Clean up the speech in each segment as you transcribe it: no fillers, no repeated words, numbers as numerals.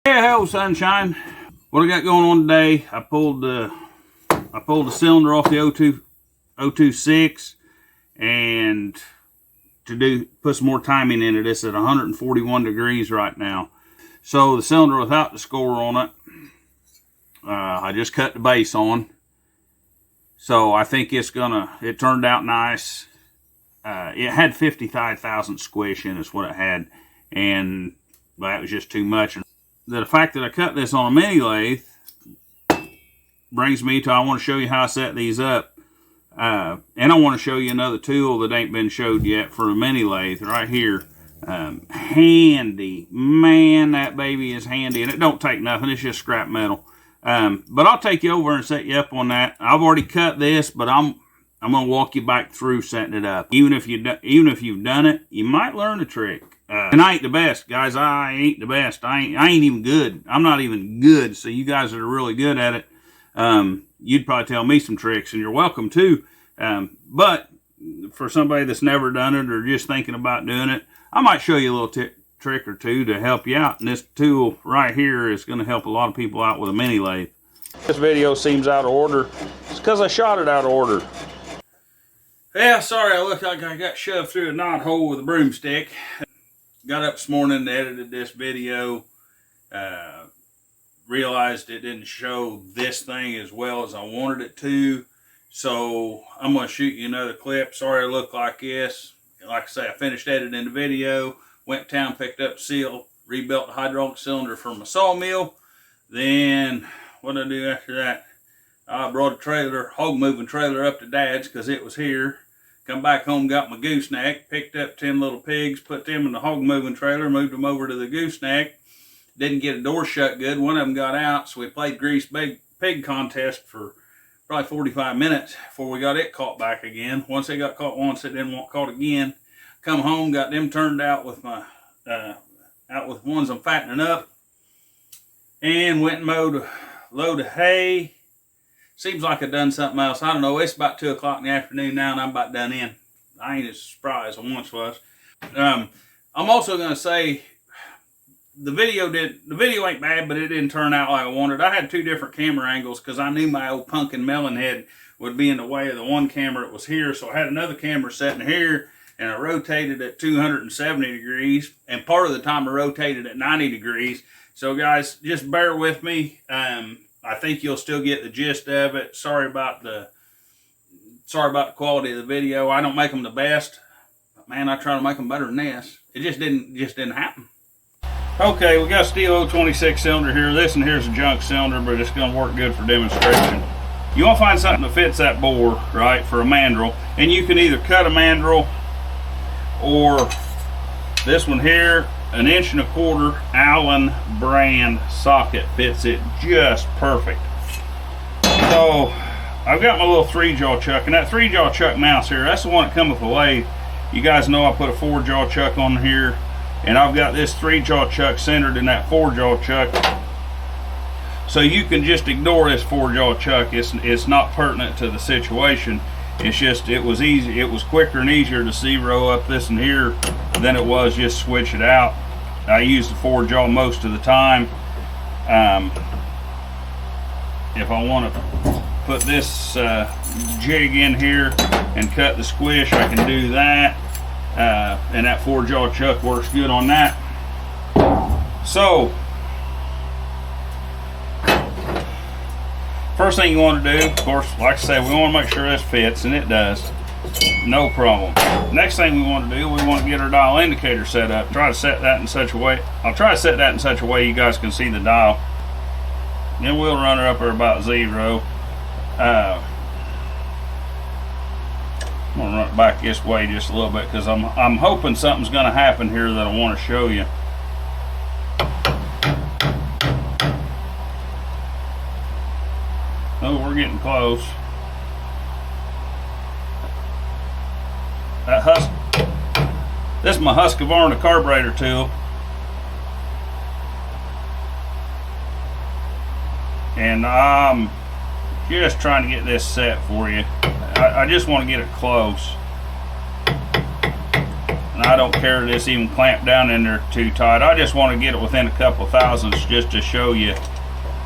Hey, hello sunshine. What I got going on today, I pulled the cylinder off the 026 and to put some more timing in it. It's at 141 degrees right now. So the cylinder without the score on it, I just cut the base on. So I think it turned out nice. It had 55,000 squish in it's what it had, and that was just too much. The fact that I cut this on a mini lathe brings me to, I want to show you how I set these up. And I want to show you another tool that ain't been showed yet for a mini lathe right here. Handy. Man, that baby is handy. And it don't take nothing. It's just scrap metal. But I'll take you over and set you up on that. I've already cut this, but I'm going to walk you back through setting it up. Even if you've done it, you might learn a trick. And I ain't the best, guys. I ain't the best. I ain't even good. I'm not even good. So you guys that are really good at it, you'd probably tell me some tricks, and you're welcome to. But for somebody that's never done it or just thinking about doing it, I might show you a little trick or two to help you out. And this tool right here is going to help a lot of people out with a mini lathe. This video seems out of order. It's because I shot it out of order. Yeah, sorry, I look like I got shoved through a knot hole with a broomstick. Got up this morning and edited this video. Realized it didn't show this thing as well as I wanted it to. So I'm going to shoot you another clip. Sorry I look like this. Like I say, I finished editing the video. Went to town, picked up Stihl, rebuilt the hydraulic cylinder for my sawmill. Then, what did I do after that? I brought a trailer, hog moving trailer up to Dad's because it was here. Come back home, got my gooseneck, picked up 10 little pigs, put them in the hog moving trailer, moved them over to the gooseneck. Didn't get a door shut good. One of them got out, so we played grease pig contest for probably 45 minutes before we got it caught back again. Once they got caught once, it didn't want caught again. Come home, got them turned out with my ones I'm fattening up, and went and mowed a load of hay. Seems like I've done something else. I don't know. It's about 2 o'clock in the afternoon now, and I'm about done in. I ain't as surprised as I once was. I'm also going to say the video ain't bad, but it didn't turn out like I wanted. I had 2 different camera angles because I knew my old pumpkin melon head would be in the way of the one camera that was here. So I had another camera sitting here, and I rotated at 270 degrees. And part of the time I rotated at 90 degrees. So guys, just bear with me. I think you'll still get the gist of it. Sorry about the quality of the video. I don't make them the best, but man, I try to make them better than this. It just didn't happen. Okay, we got a Stihl 026 cylinder here. This and here's a junk cylinder, but it's going to work good for demonstration. You want to find something that fits that bore, right, for a mandrel, and you can either cut a mandrel or this one here. 1.25 inch Allen brand socket fits it just perfect. So I've got my little 3-jaw chuck, and that 3-jaw chuck mouse here, that's the one that comes with the lathe. You guys know I put a 4-jaw chuck on here, and I've got this 3-jaw chuck centered in that 4-jaw chuck. So you can just ignore this 4-jaw chuck. It's not pertinent to the situation. It's just, it was easy. It was quicker and easier to zero up this and here than it was just switch it out. I use the 4-jaw most of the time. If I want to put this jig in here and cut the squish, I can do that. And that 4-jaw chuck works good on that. So, first thing you want to do, of course, like I say, we want to make sure this fits, and it does. No problem. Next thing we want to do, we want to get our dial indicator set up. Try to set that in such a way. I'll try to set that in such a way you guys can see the dial. Then we'll run her up at about 0. I'm gonna run it back this way just a little bit because I'm hoping something's gonna happen here that I want to show you. Oh, we're getting close. This is my Husqvarna carburetor tool, and I'm just trying to get this set for you. I just want to get it close. And I don't care that it's even clamped down in there too tight. I just want to get it within a couple of thousandths just to show you.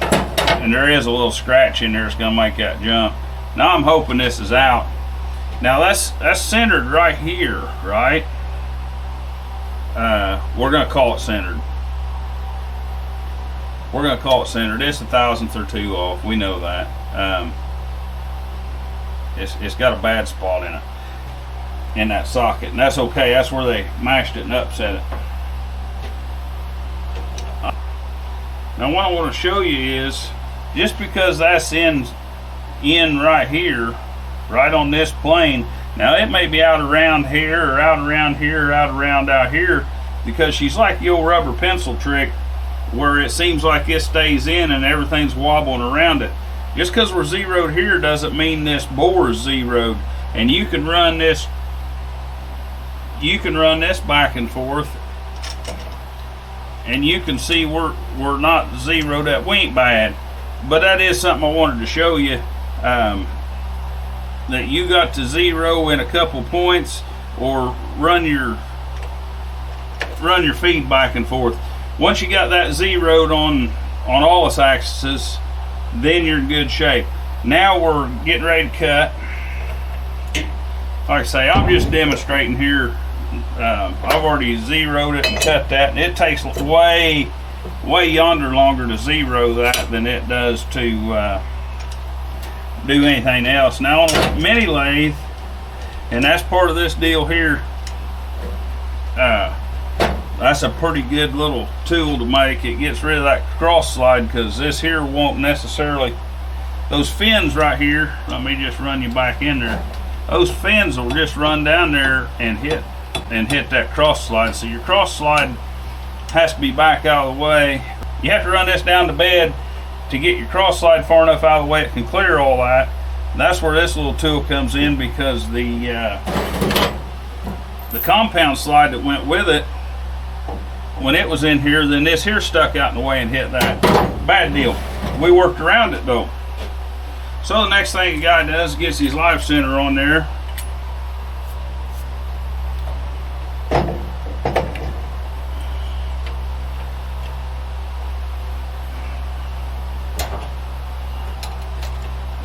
And there is a little scratch in there that's going to make that jump. Now I'm hoping this is out. Now that's centered right here, right? We're going to call it centered. We're going to call it centered. It's a thousandth or two off. We know that. It's got a bad spot in it, in that socket, and that's okay. That's where they mashed it and upset it. Now what I want to show you is, just because that's in right here, right on this plane, now it may be out around here or out around here or out around out here, because she's like the old rubber pencil trick where it seems like it stays in and everything's wobbling around it. Just because we're zeroed here doesn't mean this bore is zeroed. And you can run this back and forth, and you can see we're not zeroed up. We ain't bad, but that is something I wanted to show you, that you got to zero in a couple points or run your feed back and forth. Once you got that zeroed on all its axes, then you're in good shape. Now we're getting ready to cut. Like I say, I'm just demonstrating here. I've already zeroed it and cut that, and it takes way yonder longer to zero that than it does to do anything else. Now on a mini lathe, and that's part of this deal here, that's a pretty good little tool to make. It gets rid of that cross slide, because this here won't necessarily, those fins right here, let me just run you back in there, those fins will just run down there and hit that cross slide. So your cross slide has to be back out of the way. You have to run this down to bed to get your cross slide far enough out of the way it can clear all that. And that's where this little tool comes in, because the compound slide that went with it, when it was in here, then this here stuck out in the way and hit that. Bad deal. We worked around it though. So the next thing the guy does, gets his live center on there.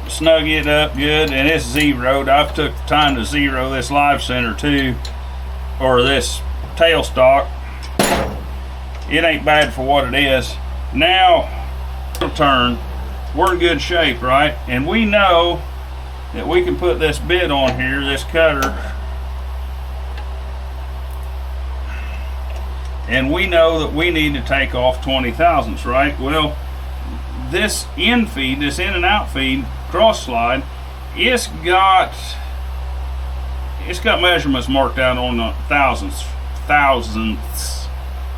Snug it up good, and it's zeroed. I've took the time to zero this live center too, or this tailstock. It ain't bad for what it is. Now, turn, we're in good shape, right? And we know that we can put this bit on here, this cutter, and we know that we need to take off 20 thousandths, right? Well, this in feed, this in and out feed, cross slide, it's got measurements marked out on the thousandths,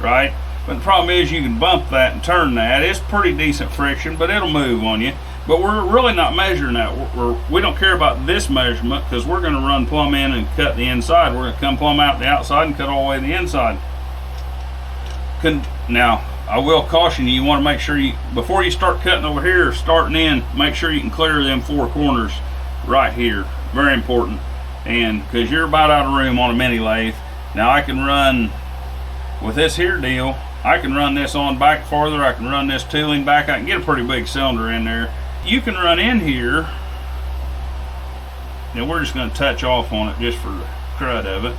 right? But the problem is you can bump that and turn that. It's pretty decent friction, but it'll move on you. But we're really not measuring that. We don't care about this measurement, because we're going to run plumb in and cut the inside. We're going to come plumb out the outside and cut all the way to the inside. Now, I will caution you, you want to make sure before you start cutting over here, starting in, make sure you can clear them four corners right here. Very important. And because you're about out of room on a mini lathe. Now I can run, with this here deal, I can run this on back farther, I can run this tooling back, I can get a pretty big cylinder in there. You can run in here, and we're just going to touch off on it just for the crud of it.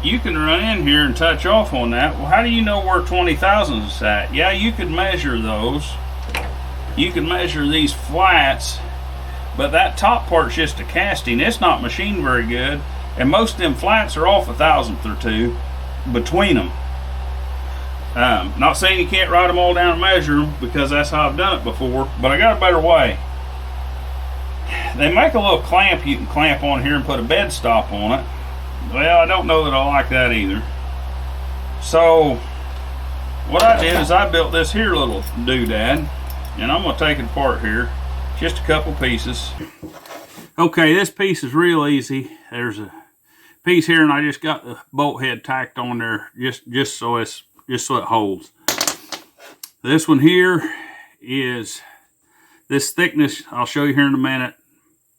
You can run in here and touch off on that. Well, how do you know where 20 thousandths is at? Yeah, you could measure those. You can measure these flats, but that top part's just a casting. It's not machined very good, and most of them flats are off a thousandth or two between them. Not saying you can't write them all down and measure them, because that's how I've done it before, but I got a better way. They make a little clamp you can clamp on here and put a bed stop on it. Well, I don't know that I like that either. So what I did is I built this here little doodad, and I'm going to take it apart here, just a couple pieces. Okay, this piece is real easy. There's a piece here, and I just got the bolt head tacked on there just so it holds. This one here is this thickness. I'll show you here in a minute.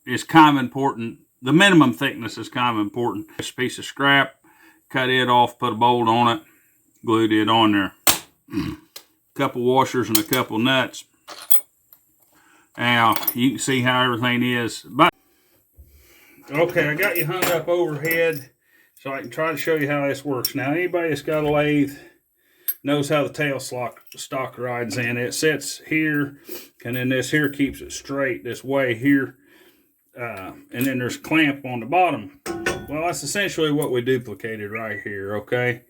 It's kind of important the minimum thickness is kind of important. This piece of scrap, cut it off, put a bolt on it, glued it on there. Couple washers and a couple nuts. Now you can see how everything is. But okay, I got you hung up overhead so I can try to show you how this works. Now anybody that's got a lathe knows how the tail stock rides in. It sits here, and then this here keeps it straight this way here. And then there's a clamp on the bottom. Well, that's essentially what we duplicated right here, okay?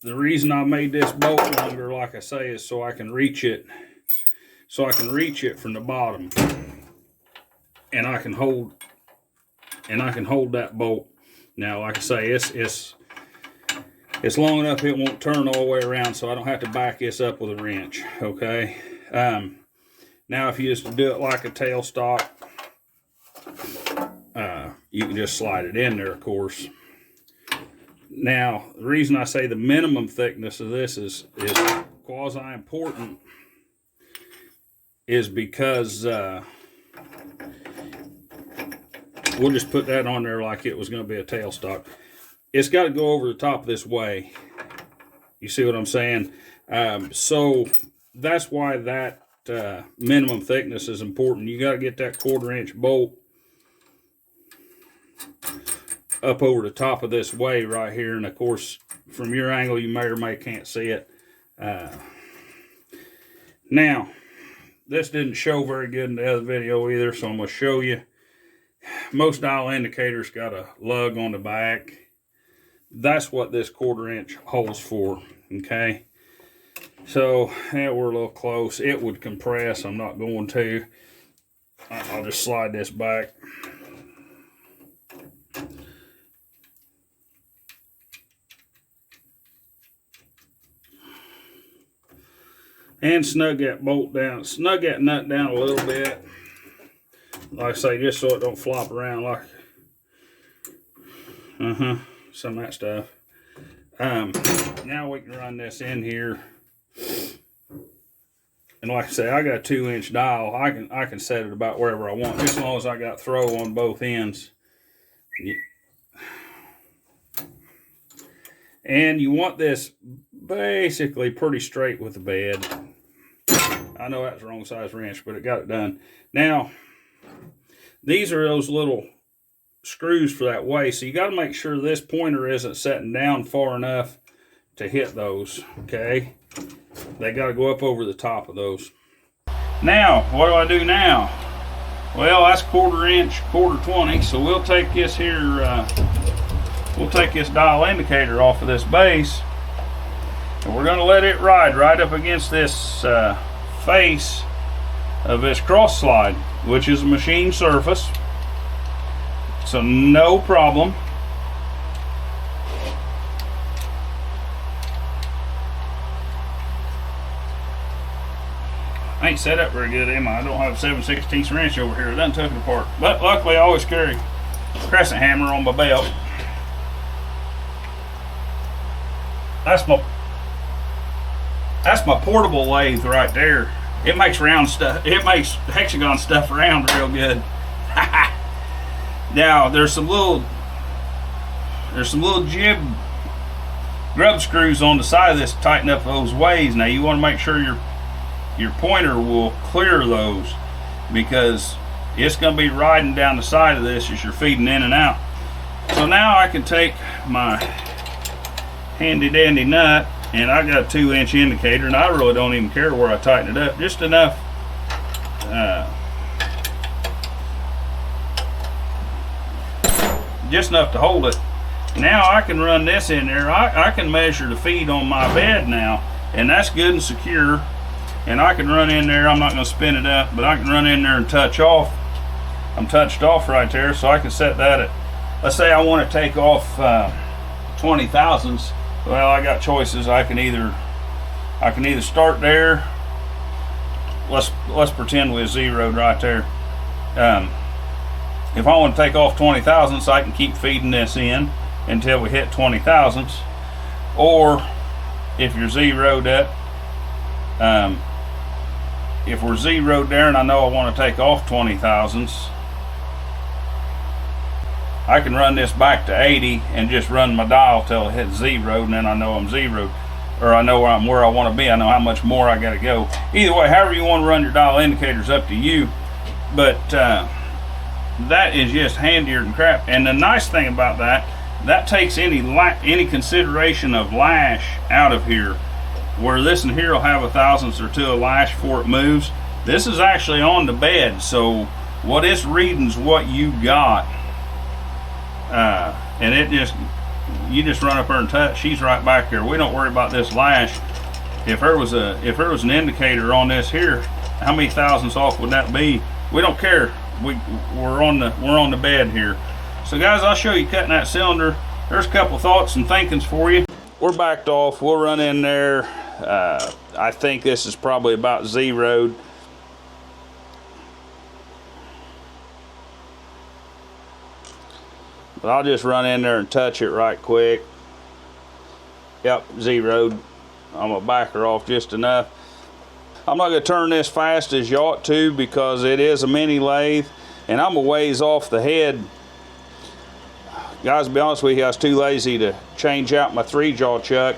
The reason I made this bolt longer, like I say, is so I can reach it. So I can reach it from the bottom, and I can hold that bolt. Now, like I say, it's long enough it won't turn all the way around, so I don't have to back this up with a wrench. Okay. Now, if you just do it like a tailstock, you can just slide it in there, of course. Now, the reason I say the minimum thickness of this is quasi-important is because we'll just put that on there like it was going to be a tailstock. It's got to go over the top this way. You see what I'm saying? So that's why that minimum thickness is important. You got to get that 1/4 inch bolt up over the top of this way right here, and of course from your angle you may or may can't see it. Now this didn't show very good in the other video either, so I'm going to show you. Most dial indicators got a lug on the back. That's what this 1/4 inch holds for. Okay, so yeah, we're a little close. It would compress. I'm not going to. I'll just slide this back. And snug that bolt down, snug that nut down a little bit. Like I say, just so it don't flop around like, some of that stuff. Now we can run this in here. And like I say, I got a 2-inch dial. I can set it about wherever I want, just as long as I got throw on both ends. And you want this basically pretty straight with the bed. I know that's the wrong size wrench, but it got it done. Now, these are those little screws for that way, so you got to make sure this pointer isn't setting down far enough to hit those, okay? They got to go up over the top of those. Now, what do I do now? Well, that's 1/4 inch, 1/4 so we'll take this here, we'll take this dial indicator off of this base, and we're going to let it ride right up against this face of this cross slide, which is a machine surface, so no problem. I ain't set up very good, am I? I don't have a 7/16 wrench over here. I done took it apart, but luckily I always carry a crescent hammer on my belt. That's my portable lathe right there. It makes round stuff. It makes hexagon stuff round real good. Now there's some little jib grub screws on the side of this to tighten up those ways. Now you want to make sure your pointer will clear those, because it's going to be riding down the side of this as you're feeding in and out. So now I can take my handy dandy nut, and I got a 2-inch indicator, and I really don't even care where I tighten it up, just enough to hold it. Now I can run this in there. I can measure the feed on my bed now, and that's good and secure. And I can run in there. I'm not going to spin it up, but I can run in there and touch off. I'm touched off right there, so I can set that at, let's say I want to take off 20 thousandths. Well, I got choices. I can either start there. Let's pretend we're zeroed right there. If I want to take off 20 thousandths, I can keep feeding this in until we hit 20 thousandths. Or if you're zeroed up, if we're zeroed there and I know I want to take off 20 thousandths, I can run this back to 80 and just run my dial till it hits zero, and then I know I'm zeroed, or I know where I want to be. I know how much more I got to go. Either way, however you want to run your dial indicators, up to you. But that is just handier than crap. And the nice thing about that takes any consideration of lash out of here. Where this and here will have a thousandths or two of lash before it moves. This is actually on the bed, so what it's reading's what you got. And you just run up there and touch. She's right back there. We don't worry about this lash. If there was an indicator on this here, how many thousandths off would that be? We don't care. We're on the bed here. So guys, I'll show you cutting that cylinder. There's a couple thoughts and thinkings for you. We're backed off. We'll run in there. I think this is probably about zeroed. But I'll just run in there and touch it right quick. Yep, zeroed. I'm gonna back her off just enough. I'm not gonna turn this fast as you ought to because it is a mini lathe and I'm a ways off the head. Guys, to be honest with you, I was too lazy to change out my 3-jaw chuck.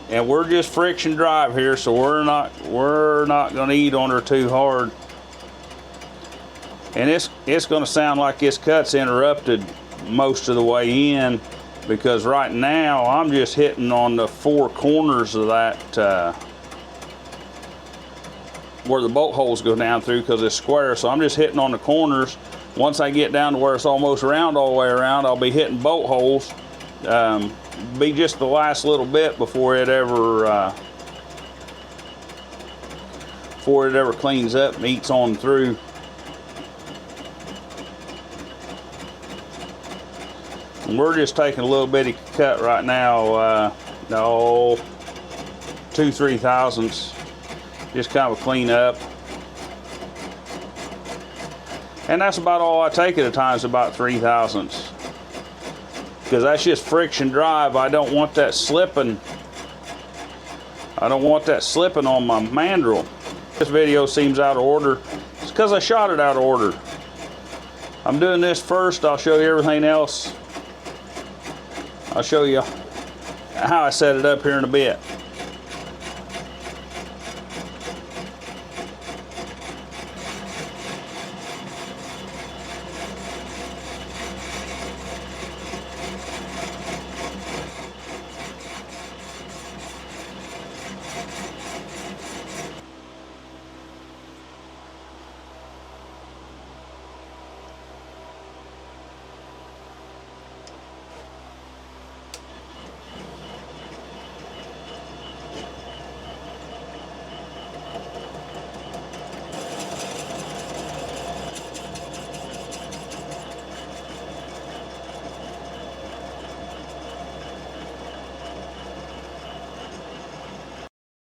And we're just friction drive here, so we're not gonna eat on her too hard. And it's gonna sound like this cut's interrupted most of the way in, because right now I'm just hitting on the 4 corners of that where the bolt holes go down through, because it's square. So I'm just hitting on the corners. Once I get down to where it's almost round all the way around, I'll be hitting bolt holes. Be just the last little bit before it ever cleans up and eats on through. And we're just taking a little bitty cut right now, no, 2-3 thousandths, just kind of a clean up. And that's about all I take at a time, is about 3 thousandths. Because that's just friction drive. I don't want that slipping. I don't want that slipping on my mandrel. This video seems out of order. It's because I shot it out of order. I'm doing this first. I'll show you everything else. I'll show you how I set it up here in a bit.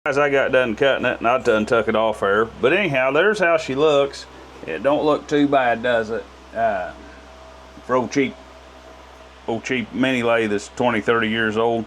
As I got done cutting it, and I done took it off there. But anyhow, there's how she looks. It don't look too bad, does it? For old cheap mini lathe that's 20-30 years old.